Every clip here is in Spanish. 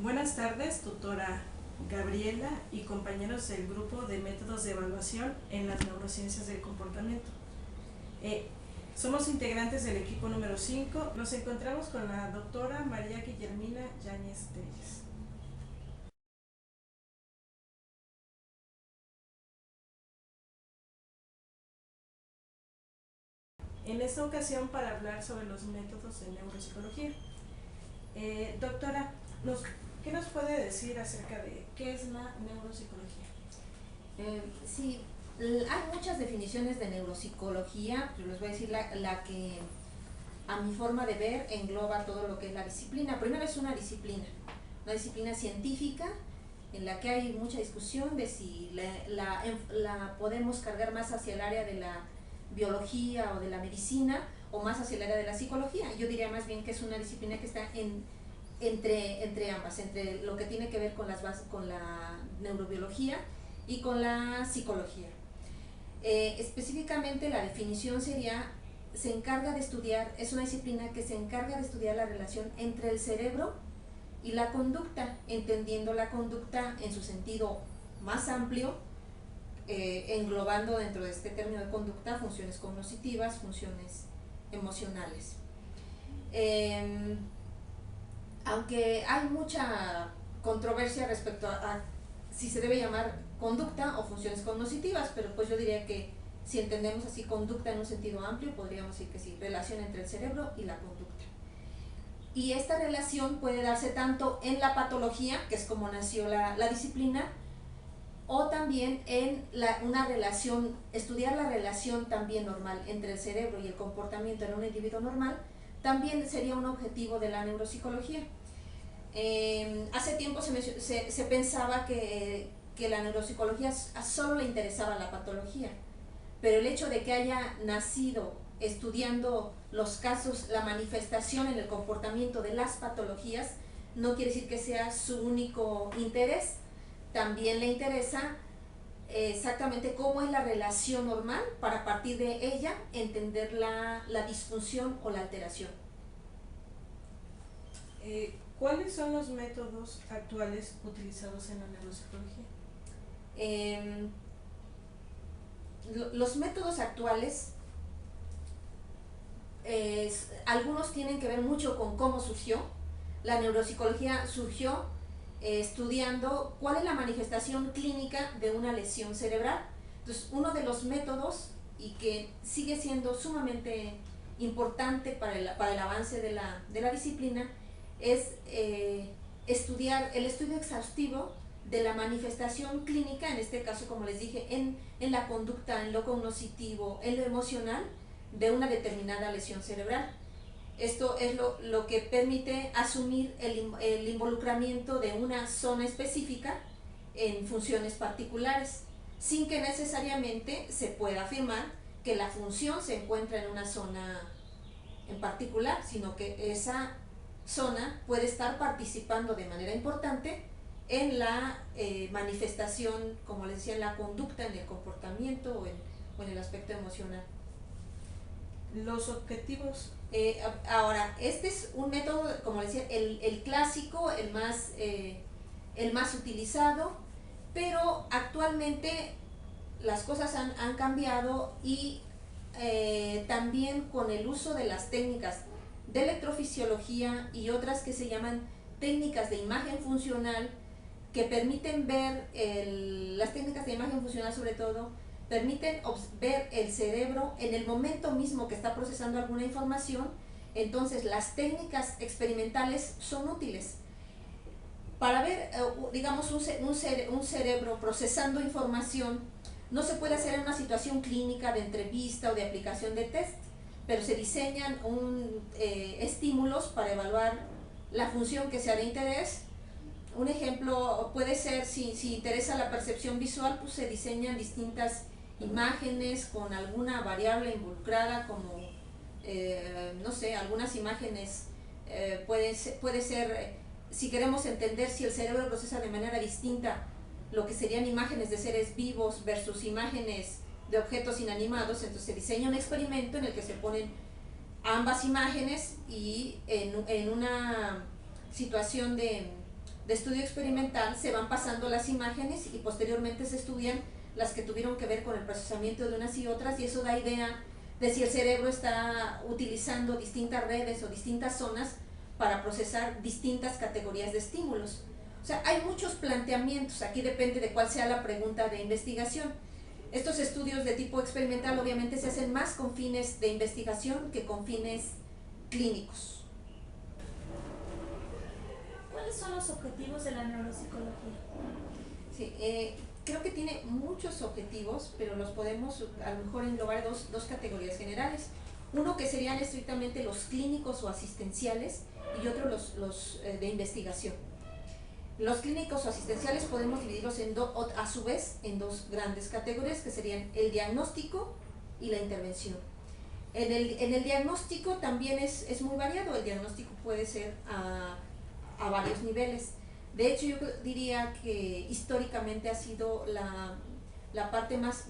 Buenas tardes, tutora Gabriela y compañeros del grupo de métodos de evaluación en las neurociencias del comportamiento. Eh, Somos integrantes del equipo número 5. Nos encontramos con la doctora María Guillermina Yáñez Telles. En esta ocasión para hablar sobre los métodos de neuropsicología. Doctora, ¿qué nos puede decir acerca de qué es la neuropsicología? Sí, hay muchas definiciones de neuropsicología, pero les voy a decir la que a mi forma de ver engloba todo lo que es la disciplina. Primero es una disciplina científica en la que hay mucha discusión de si la podemos cargar más hacia el área de la biología o de la medicina o más hacia el área de la psicología. Yo diría más bien que es una disciplina que está entre ambas, entre lo que tiene que ver con la neurobiología y con la psicología. Específicamente la definición sería, es una disciplina que se encarga de estudiar la relación entre el cerebro y la conducta, entendiendo la conducta en su sentido más amplio, englobando dentro de este término de conducta funciones cognitivas, funciones emocionales. Aunque hay mucha controversia respecto a si se debe llamar conducta o funciones cognitivas, pero pues yo diría que si entendemos así conducta en un sentido amplio, podríamos decir que sí, relación entre el cerebro y la conducta. Y esta relación puede darse tanto en la patología, que es como nació la disciplina, o también en una relación, estudiar la relación también normal entre el cerebro y el comportamiento en un individuo normal, también sería un objetivo de la neuropsicología. Hace tiempo se pensaba que la neuropsicología solo le interesaba la patología, pero el hecho de que haya nacido estudiando los casos, la manifestación en el comportamiento de las patologías, no quiere decir que sea su único interés. También le interesa exactamente cómo es la relación normal para a partir de ella entender la disfunción o la alteración. ¿Cuáles son los métodos actuales utilizados en la neuropsicología? Los métodos actuales, algunos tienen que ver mucho con cómo surgió. La neuropsicología surgió estudiando cuál es la manifestación clínica de una lesión cerebral. Entonces, uno de los métodos, y que sigue siendo sumamente importante para el avance de la disciplina, es estudiar el estudio exhaustivo de la manifestación clínica, en este caso, como les dije, en la conducta, en lo cognitivo, en lo emocional, de una determinada lesión cerebral. Esto es lo que permite asumir el involucramiento de una zona específica en funciones particulares, sin que necesariamente se pueda afirmar que la función se encuentra en una zona en particular, sino que esa zona puede estar participando de manera importante en la manifestación, como les decía, en la conducta, en el comportamiento o en el aspecto emocional. Los objetivos. Ahora, este es un método, como les decía, el clásico, el más utilizado, pero actualmente las cosas han cambiado y también con el uso de las técnicas de electrofisiología y otras que se llaman técnicas de imagen funcional, que permiten ver, las técnicas de imagen funcional sobre todo, permiten ver el cerebro en el momento mismo que está procesando alguna información. Entonces las técnicas experimentales son útiles para ver, digamos, un cerebro procesando información. No se puede hacer en una situación clínica de entrevista o de aplicación de test, pero se diseñan estímulos para evaluar la función que sea de interés. Un ejemplo puede ser, si interesa la percepción visual, pues se diseñan distintas imágenes con alguna variable involucrada, como, no sé, algunas imágenes puede ser, si queremos entender si el cerebro procesa de manera distinta lo que serían imágenes de seres vivos versus imágenes de objetos inanimados, entonces se diseña un experimento en el que se ponen ambas imágenes y en una situación de estudio experimental se van pasando las imágenes y posteriormente se estudian las que tuvieron que ver con el procesamiento de unas y otras, y eso da idea de si el cerebro está utilizando distintas redes o distintas zonas para procesar distintas categorías de estímulos. O sea, hay muchos planteamientos, aquí depende de cuál sea la pregunta de investigación. Estos estudios de tipo experimental obviamente se hacen más con fines de investigación que con fines clínicos. ¿Cuáles son los objetivos de la neuropsicología? Sí, creo que tiene muchos objetivos, pero los podemos a lo mejor englobar dos categorías generales. Uno que serían estrictamente los clínicos o asistenciales y otro los de investigación. Los clínicos o asistenciales podemos dividirlos a su vez en dos grandes categorías, que serían el diagnóstico y la intervención. En el diagnóstico también es muy variado, el diagnóstico puede ser a varios niveles. De hecho, yo diría que históricamente ha sido la parte más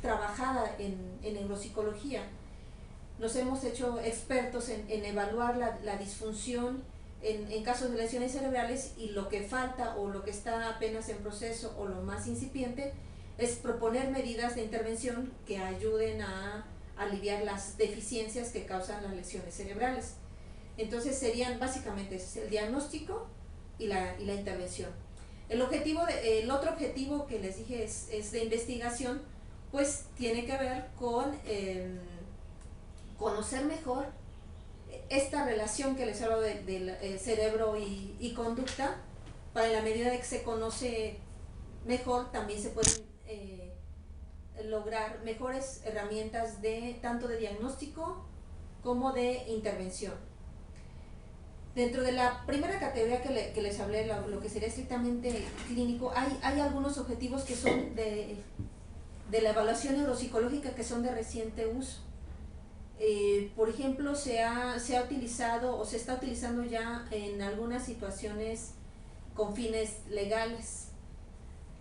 trabajada en neuropsicología. Nos hemos hecho expertos en evaluar la disfunción en casos de lesiones cerebrales, y lo que falta o lo que está apenas en proceso o lo más incipiente es proponer medidas de intervención que ayuden a aliviar las deficiencias que causan las lesiones cerebrales. Entonces serían básicamente el diagnóstico y la intervención. El otro objetivo que les dije es de investigación, pues tiene que ver con conocer mejor esta relación que les hablo del cerebro y conducta. Para la medida de que se conoce mejor, también se pueden lograr mejores herramientas tanto de diagnóstico como de intervención. Dentro de la primera categoría que les hablé, lo que sería estrictamente clínico, hay algunos objetivos que son de la evaluación neuropsicológica que son de reciente uso. Por ejemplo, se ha utilizado o se está utilizando ya en algunas situaciones con fines legales.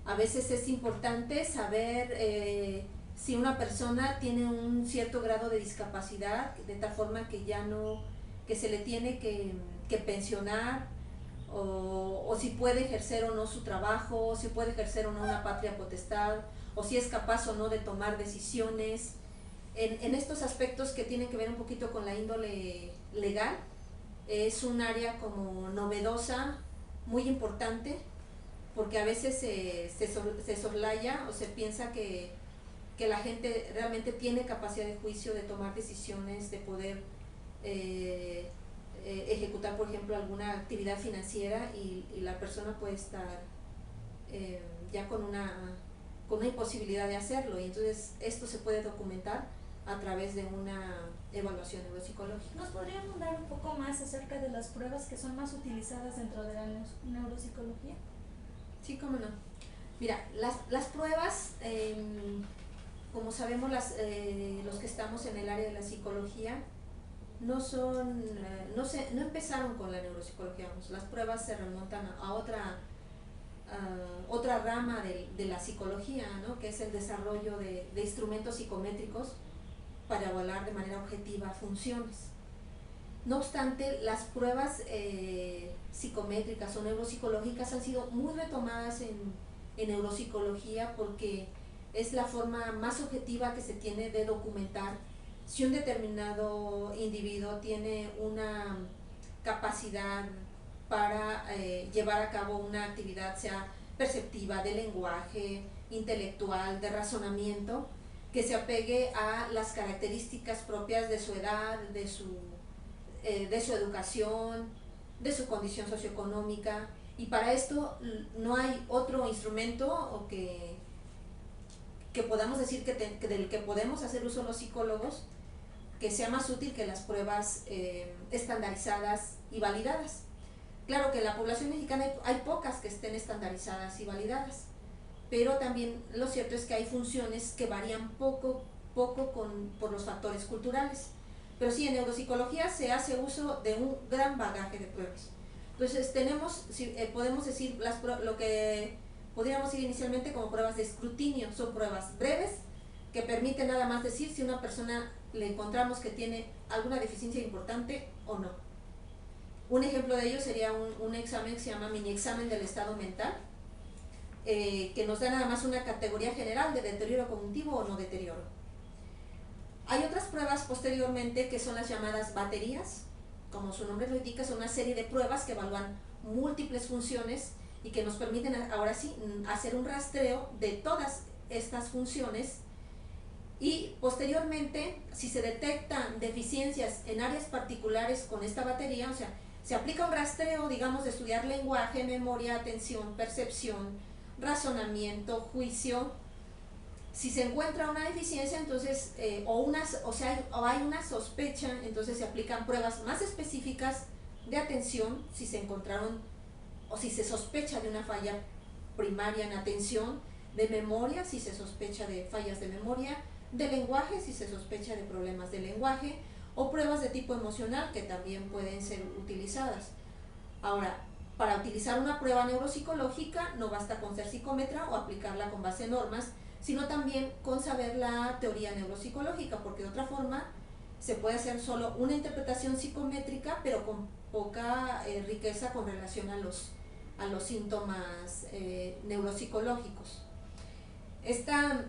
A veces es importante saber si una persona tiene un cierto grado de discapacidad, de tal forma que se le tiene que pensionar, o si puede ejercer o no su trabajo, o si puede ejercer o no una patria potestad, o si es capaz o no de tomar decisiones. En estos aspectos que tienen que ver un poquito con la índole legal, es un área como novedosa, muy importante, porque a veces se soslaya o se piensa que la gente realmente tiene capacidad de juicio, de tomar decisiones, de poder ejecutar, por ejemplo, alguna actividad financiera, y la persona puede estar ya con una imposibilidad de hacerlo, y entonces esto se puede documentar a través de una evaluación neuropsicológica. ¿Nos podrían hablar un poco más acerca de las pruebas que son más utilizadas dentro de la neuropsicología? Sí, cómo no. Mira, las pruebas, como sabemos los que estamos en el área de la psicología, no empezaron con la neuropsicología. Las pruebas se remontan a otra rama de la psicología, ¿no? Que es el desarrollo de instrumentos psicométricos para evaluar de manera objetiva funciones. No obstante, las pruebas psicométricas o neuropsicológicas han sido muy retomadas en neuropsicología, porque es la forma más objetiva que se tiene de documentar si un determinado individuo tiene una capacidad para llevar a cabo una actividad, sea perceptiva, de lenguaje, intelectual, de razonamiento, que se apegue a las características propias de su edad, de su educación, de su condición socioeconómica. Y para esto no hay otro instrumento o que podamos decir del que podemos hacer uso los psicólogos, que sea más útil que las pruebas estandarizadas y validadas. Claro que en la población mexicana hay pocas que estén estandarizadas y validadas, pero también lo cierto es que hay funciones que varían poco por los factores culturales. Pero sí, en neuropsicología se hace uso de un gran bagaje de pruebas. Entonces podemos decir lo que podríamos ir inicialmente como pruebas de escrutinio. Son pruebas breves que permiten nada más decir si una persona le encontramos que tiene alguna deficiencia importante o no. Un ejemplo de ello sería un examen que se llama mini examen del estado mental, que nos da nada más una categoría general de deterioro cognitivo o no deterioro. Hay otras pruebas posteriormente que son las llamadas baterías. Como su nombre lo indica, son una serie de pruebas que evalúan múltiples funciones y que nos permiten ahora sí hacer un rastreo de todas estas funciones, y posteriormente, si se detectan deficiencias en áreas particulares con esta batería, o sea, se aplica un rastreo, digamos, de estudiar lenguaje, memoria, atención, percepción, razonamiento, juicio. Si se encuentra una deficiencia, entonces, o hay una sospecha, entonces se aplican pruebas más específicas de atención, si se encontraron o si se sospecha de una falla primaria en atención, de memoria, si se sospecha de fallas de memoria, de lenguaje, si se sospecha de problemas de lenguaje, o pruebas de tipo emocional que también pueden ser utilizadas. Ahora, para utilizar una prueba neuropsicológica no basta con ser psicómetra o aplicarla con base en normas, sino también con saber la teoría neuropsicológica, porque de otra forma se puede hacer solo una interpretación psicométrica, pero con poca riqueza con relación a los síntomas neuropsicológicos. Esta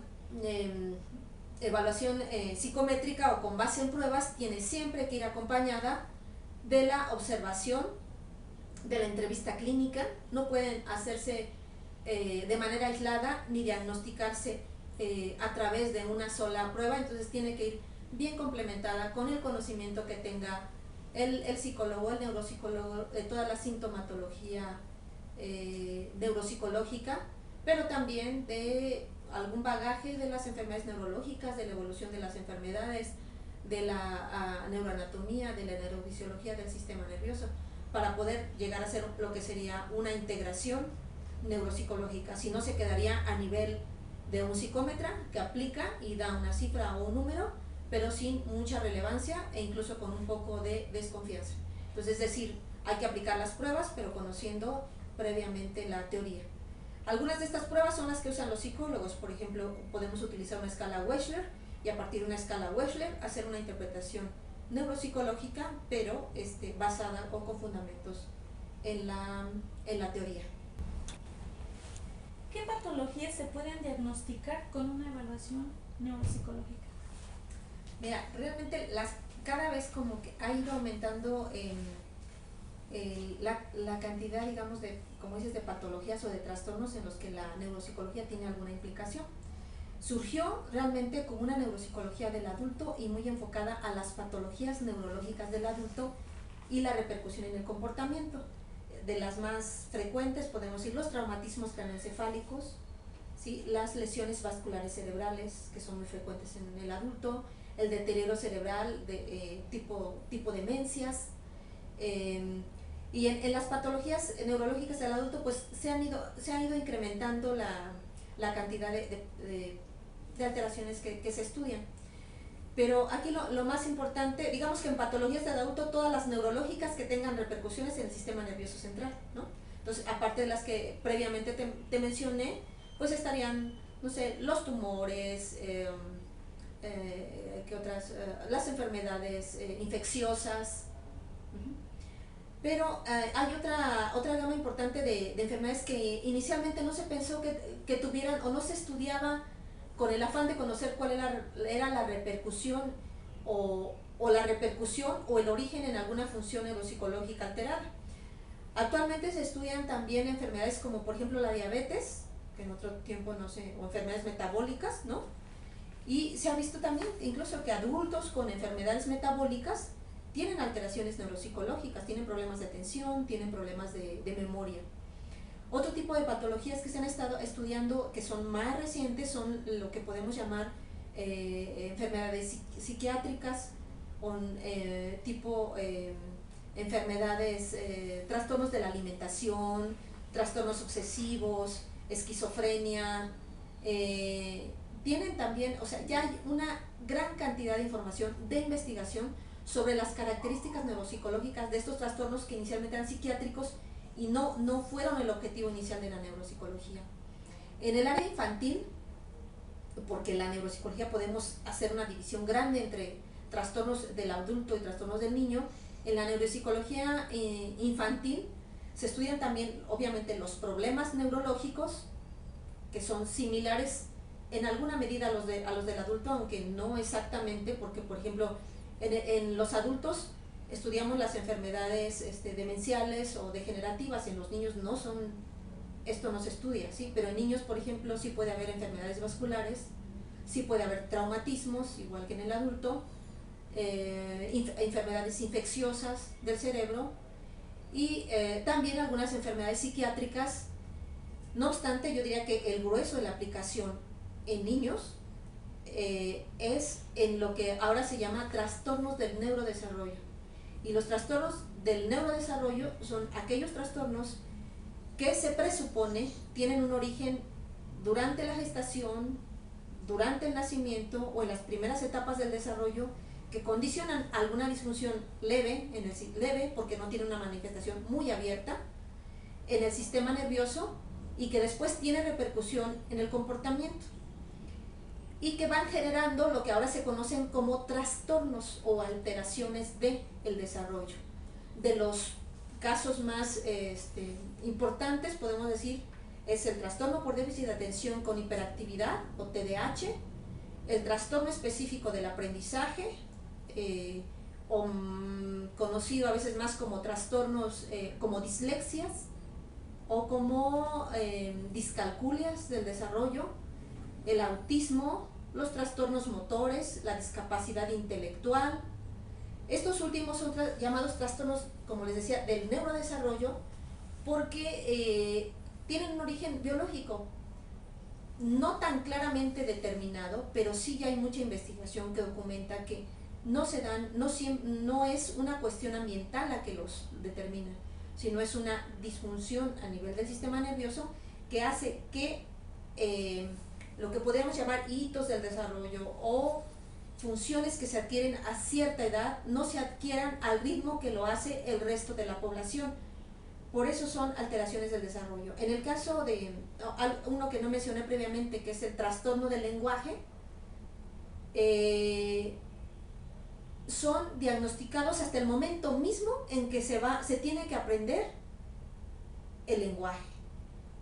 evaluación psicométrica o con base en pruebas tiene siempre que ir acompañada de la observación, de la entrevista clínica. No pueden hacerse de manera aislada ni diagnosticarse a través de una sola prueba, entonces tiene que ir bien complementada con el conocimiento que tenga el psicólogo, el neuropsicólogo, de toda la sintomatología neuropsicológica, pero también de algún bagaje de las enfermedades neurológicas, de la evolución de las enfermedades, de la neuroanatomía, de la neurofisiología del sistema nervioso, para poder llegar a ser lo que sería una integración neuropsicológica. Si no, se quedaría a nivel de un psicómetra que aplica y da una cifra o un número, pero sin mucha relevancia e incluso con un poco de desconfianza. Entonces, es decir, hay que aplicar las pruebas, pero conociendo previamente la teoría. Algunas de estas pruebas son las que usan los psicólogos. Por ejemplo, podemos utilizar una escala Wechsler y a partir de una escala Wechsler hacer una interpretación neuropsicológica, pero basada o con fundamentos en la teoría. ¿Qué patologías se pueden diagnosticar con una evaluación neuropsicológica? Mira, realmente cada vez como que ha ido aumentando la cantidad, digamos, como dices, de patologías o de trastornos en los que la neuropsicología tiene alguna implicación. Surgió realmente como una neuropsicología del adulto y muy enfocada a las patologías neurológicas del adulto y la repercusión en el comportamiento. De las más frecuentes podemos decir los traumatismos craneoencefálicos, ¿sí? Las lesiones vasculares cerebrales, que son muy frecuentes en el adulto, el deterioro cerebral de tipo demencias, y en las patologías neurológicas del adulto pues se ha ido incrementando la cantidad de alteraciones que se estudian. Pero aquí lo más importante, digamos que en patologías del adulto, todas las neurológicas que tengan repercusiones en el sistema nervioso central, ¿no? Entonces, aparte de las que previamente te mencioné, pues estarían, no sé, los tumores, ¿qué otras? Las enfermedades infecciosas. Pero hay otra gama importante de enfermedades que inicialmente no se pensó que tuvieran o no se estudiaba con el afán de conocer cuál era la repercusión o la repercusión o el origen en alguna función neuropsicológica alterada. Actualmente se estudian también enfermedades como por ejemplo la diabetes, que en otro tiempo no sé, o enfermedades metabólicas, ¿no? Y se ha visto también incluso que adultos con enfermedades metabólicas tienen alteraciones neuropsicológicas, tienen problemas de atención, tienen problemas de memoria. Otro tipo de patologías que se han estado estudiando, que son más recientes, son lo que podemos llamar enfermedades psiquiátricas, tipo enfermedades, trastornos de la alimentación, trastornos obsesivos, esquizofrenia. Tienen también, o sea, ya hay una gran cantidad de información de investigación sobre las características neuropsicológicas de estos trastornos que inicialmente eran psiquiátricos y no fueron el objetivo inicial de la neuropsicología. En el área infantil, porque en la neuropsicología podemos hacer una división grande entre trastornos del adulto y trastornos del niño, En la neuropsicología infantil se estudian también, obviamente, los problemas neurológicos, que son similares en alguna medida a los del adulto, aunque no exactamente, porque, por ejemplo, en los adultos estudiamos las enfermedades demenciales o degenerativas. En los niños esto no se estudia, ¿sí? Pero en niños, por ejemplo, sí puede haber enfermedades vasculares, sí puede haber traumatismos, igual que en el adulto, enfermedades infecciosas del cerebro y también algunas enfermedades psiquiátricas. No obstante, yo diría que el grueso de la aplicación en niños es en lo que ahora se llama trastornos del neurodesarrollo. Y los trastornos del neurodesarrollo son aquellos trastornos que se presupone tienen un origen durante la gestación, durante el nacimiento o en las primeras etapas del desarrollo, que condicionan alguna disfunción leve porque no tiene una manifestación muy abierta en el sistema nervioso y que después tiene repercusión en el comportamiento y que van generando lo que ahora se conocen como trastornos o alteraciones del desarrollo. De los casos más importantes, podemos decir, es el trastorno por déficit de atención con hiperactividad o TDAH, el trastorno específico del aprendizaje, conocido a veces más como trastornos como dislexias o como discalculias del desarrollo, el autismo, los trastornos motores, la discapacidad intelectual. Estos últimos son llamados trastornos, como les decía, del neurodesarrollo, porque tienen un origen biológico, no tan claramente determinado, pero sí ya hay mucha investigación que documenta que no es una cuestión ambiental la que los determina, sino es una disfunción a nivel del sistema nervioso que hace que lo que podríamos llamar hitos del desarrollo o funciones que se adquieren a cierta edad no se adquieran al ritmo que lo hace el resto de la población. Por eso son alteraciones del desarrollo. En el caso de uno que no mencioné previamente, que es el trastorno del lenguaje, son diagnosticados hasta el momento mismo en que se tiene que aprender el lenguaje.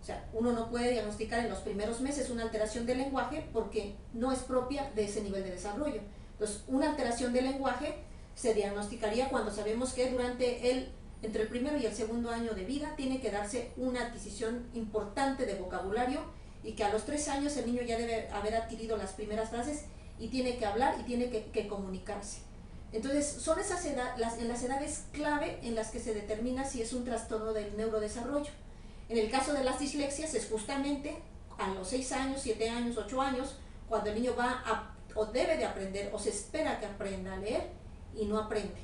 O sea, uno no puede diagnosticar en los primeros meses una alteración del lenguaje porque no es propia de ese nivel de desarrollo. Entonces, una alteración del lenguaje se diagnosticaría cuando sabemos que entre el primero y el segundo año de vida tiene que darse una adquisición importante de vocabulario y que a los 3 años el niño ya debe haber adquirido las primeras frases y tiene que hablar y tiene que comunicarse. Entonces, son en las edades clave en las que se determina si es un trastorno del neurodesarrollo. En el caso de las dislexias es justamente a los 6 años, 7 años, 8 años, cuando el niño o debe de aprender o se espera que aprenda a leer y no aprende.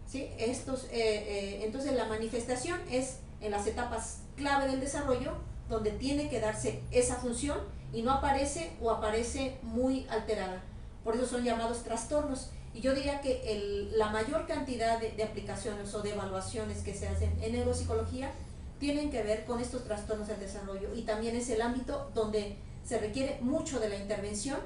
¿Sí? Entonces la manifestación es en las etapas clave del desarrollo donde tiene que darse esa función y no aparece o aparece muy alterada. Por eso son llamados trastornos. Y yo diría que la mayor cantidad de aplicaciones o de evaluaciones que se hacen en neuropsicología tienen que ver con estos trastornos del desarrollo y también es el ámbito donde se requiere mucho de la intervención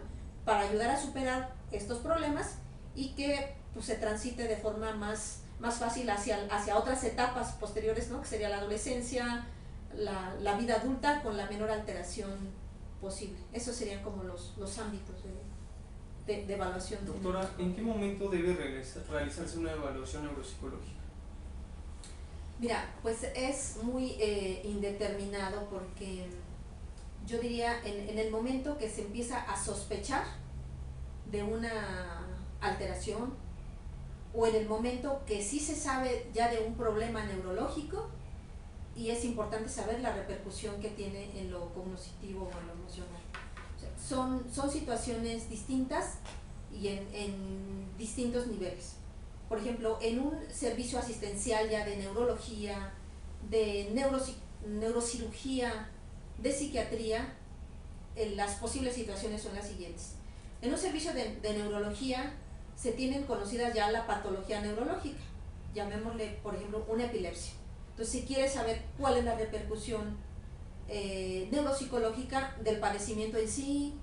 para ayudar a superar estos problemas y que pues, se transite de forma más fácil hacia otras etapas posteriores, ¿no? Que sería la adolescencia, la vida adulta con la menor alteración posible. Esos serían como los ámbitos de evaluación. Doctora, ¿en qué momento debe realizarse una evaluación neuropsicológica? Mira, pues es muy indeterminado porque yo diría en el momento que se empieza a sospechar de una alteración o en el momento que sí se sabe ya de un problema neurológico y es importante saber la repercusión que tiene en lo cognitivo o en lo emocional. O sea, son situaciones distintas y en distintos niveles. Por ejemplo, en un servicio asistencial ya de neurología, de neurocirugía, de psiquiatría, las posibles situaciones son las siguientes. En un servicio de neurología se tienen conocidas ya la patología neurológica, llamémosle por ejemplo una epilepsia. Entonces, si quiere saber cuál es la repercusión neuropsicológica del padecimiento en sí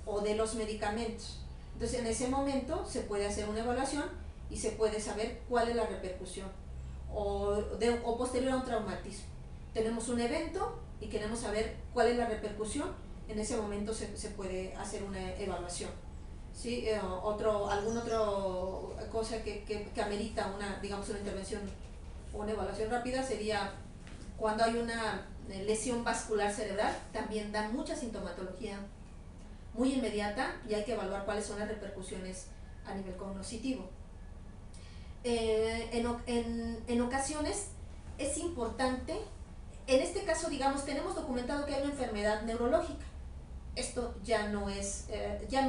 o de los medicamentos, entonces en ese momento se puede hacer una evaluación y se puede saber cuál es la repercusión o posterior a un traumatismo. Tenemos un evento y queremos saber cuál es la repercusión, en ese momento se puede hacer una evaluación. ¿Sí? Alguna otra cosa que amerita digamos, una intervención o una evaluación rápida sería cuando hay una lesión vascular cerebral, también da mucha sintomatología muy inmediata y hay que evaluar cuáles son las repercusiones a nivel cognitivo. En ocasiones es importante, en este caso, digamos, tenemos documentado que hay una enfermedad neurológica. Esto ya no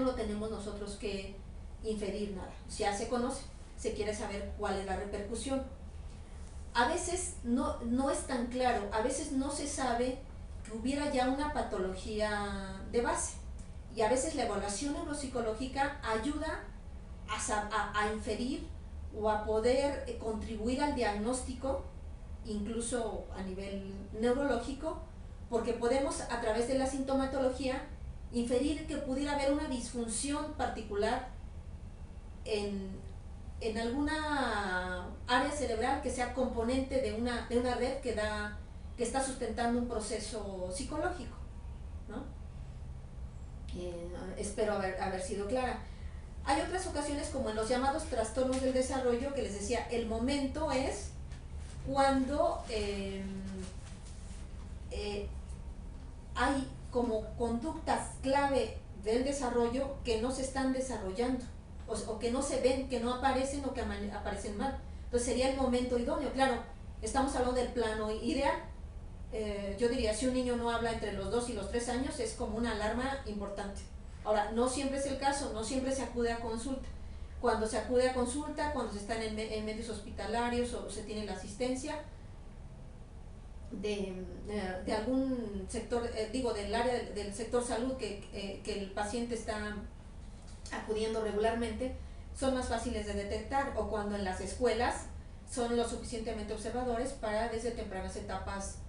lo tenemos nosotros que inferir nada, ya se conoce, se quiere saber cuál es la repercusión. A veces no es tan claro, a veces no se sabe que hubiera ya una patología de base, y a veces la evaluación neuropsicológica ayuda a inferir o a poder contribuir al diagnóstico, incluso a nivel neurológico, porque podemos a través de la sintomatología inferir que pudiera haber una disfunción particular en alguna área cerebral que sea componente de una red que está sustentando un proceso psicológico, ¿no? Espero haber sido clara. Hay otras ocasiones, como en los llamados trastornos del desarrollo, que les decía, el momento es cuando hay como conductas clave del desarrollo que no se están desarrollando o que no se ven, que no aparecen o que aparecen mal. Entonces sería el momento idóneo. Claro, estamos hablando del plano ideal. Yo diría, si un niño no habla entre los 2 y los 3 años, es como una alarma importante. Ahora, no siempre es el caso, no siempre se acude a consulta. Cuando se acude a consulta, cuando se están en medios hospitalarios o se tiene la asistencia de algún sector, del área del sector salud que el paciente está acudiendo regularmente, son más fáciles de detectar, o cuando en las escuelas son lo suficientemente observadores para desde tempranas etapas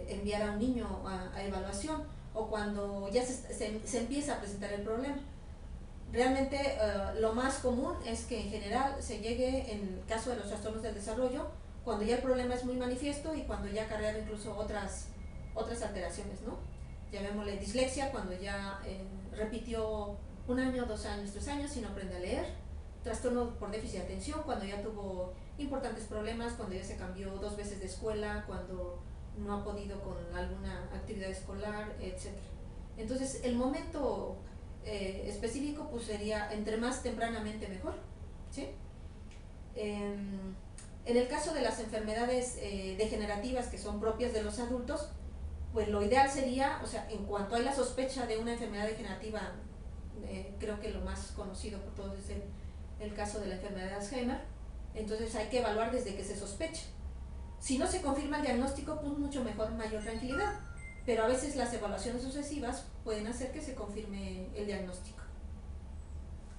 enviar a un niño a evaluación, o cuando ya se empieza a presentar el problema. Realmente lo más común es que en general se llegue, en el caso de los trastornos del desarrollo, cuando ya el problema es muy manifiesto y cuando ya ha acarreado incluso otras alteraciones, ¿no? Llamémosle dislexia, cuando ya repitió 1 año, 2 años, 3 años y no aprende a leer. Trastorno por déficit de atención, cuando ya tuvo importantes problemas, cuando ya se cambió 2 veces de escuela, cuando no ha podido con alguna actividad escolar, etc. Entonces, el momento específico pues sería entre más tempranamente mejor, ¿sí? En el caso de las enfermedades degenerativas que son propias de los adultos, pues lo ideal sería, o sea, en cuanto hay la sospecha de una enfermedad degenerativa, creo que lo más conocido por todos es el caso de la enfermedad de Alzheimer, entonces hay que evaluar desde que se sospecha. Si no se confirma el diagnóstico, pues mucho mejor, mayor tranquilidad, pero a veces las evaluaciones sucesivas pueden hacer que se confirme el diagnóstico.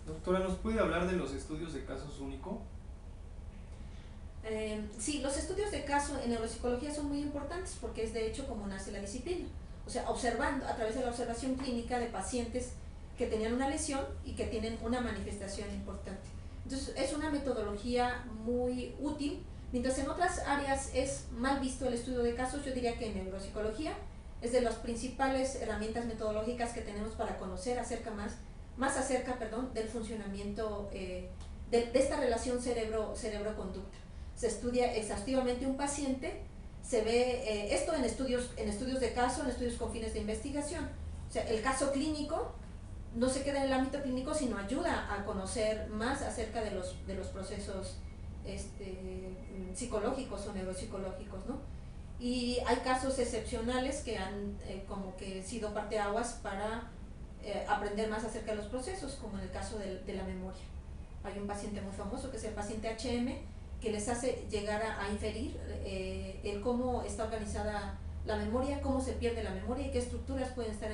Doctora, ¿nos puede hablar de los estudios de casos único? Sí, los estudios de caso en neuropsicología son muy importantes porque es de hecho como nace la disciplina, o sea, observando a través de la observación clínica de pacientes que tenían una lesión y que tienen una manifestación importante. Entonces es una metodología muy útil, mientras en otras áreas es mal visto el estudio de casos. Yo diría que en neuropsicología es de las principales herramientas metodológicas que tenemos para conocer más acerca del funcionamiento de esta relación cerebro-conducta. Se estudia exhaustivamente un paciente, se ve esto en estudios de caso, en estudios con fines de investigación. O sea, el caso clínico no se queda en el ámbito clínico, sino ayuda a conocer más acerca de los procesos psicológicos o neuropsicológicos, ¿no? Y hay casos excepcionales que han como que sido parteaguas para aprender más acerca de los procesos, como en el caso de la memoria. Hay un paciente muy famoso que es el paciente HM, que les hace llegar a inferir el cómo está organizada la memoria, cómo se pierde la memoria y qué estructuras pueden estar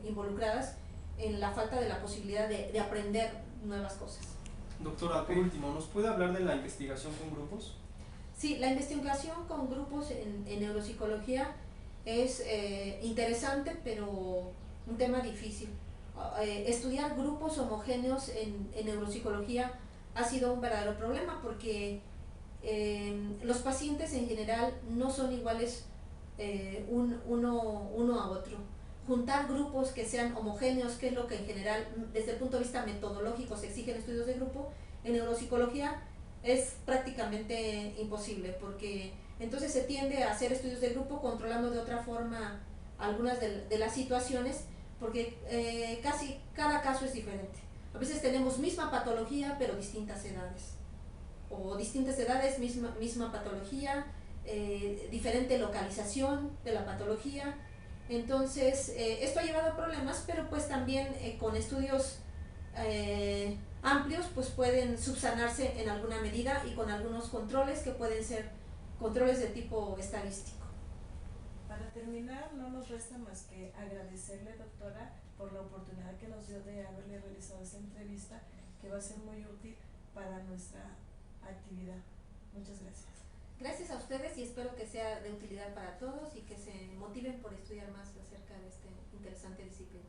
involucradas en la falta de la posibilidad de aprender nuevas cosas. Doctora, por último, ¿nos puede hablar de la investigación con grupos? Sí, la investigación con grupos en neuropsicología es interesante, pero un tema difícil. Estudiar grupos homogéneos en neuropsicología ha sido un verdadero problema porque los pacientes en general no son iguales uno a otro. Juntar grupos que sean homogéneos, que es lo que en general, desde el punto de vista metodológico, se exigen estudios de grupo, en neuropsicología es prácticamente imposible, porque entonces se tiende a hacer estudios de grupo controlando de otra forma algunas de las situaciones, porque casi cada caso es diferente. A veces tenemos misma patología, pero distintas edades, o distintas edades, misma patología, diferente localización de la patología. Entonces, esto ha llevado a problemas, pero pues también con estudios amplios pues pueden subsanarse en alguna medida y con algunos controles que pueden ser controles de tipo estadístico. Para terminar, no nos resta más que agradecerle, doctora, por la oportunidad que nos dio de haberle realizado esta entrevista, que va a ser muy útil para nuestra actividad. Muchas gracias. Gracias a ustedes y espero que sea de utilidad para todos y que se motiven por estudiar más acerca de esta interesante disciplina.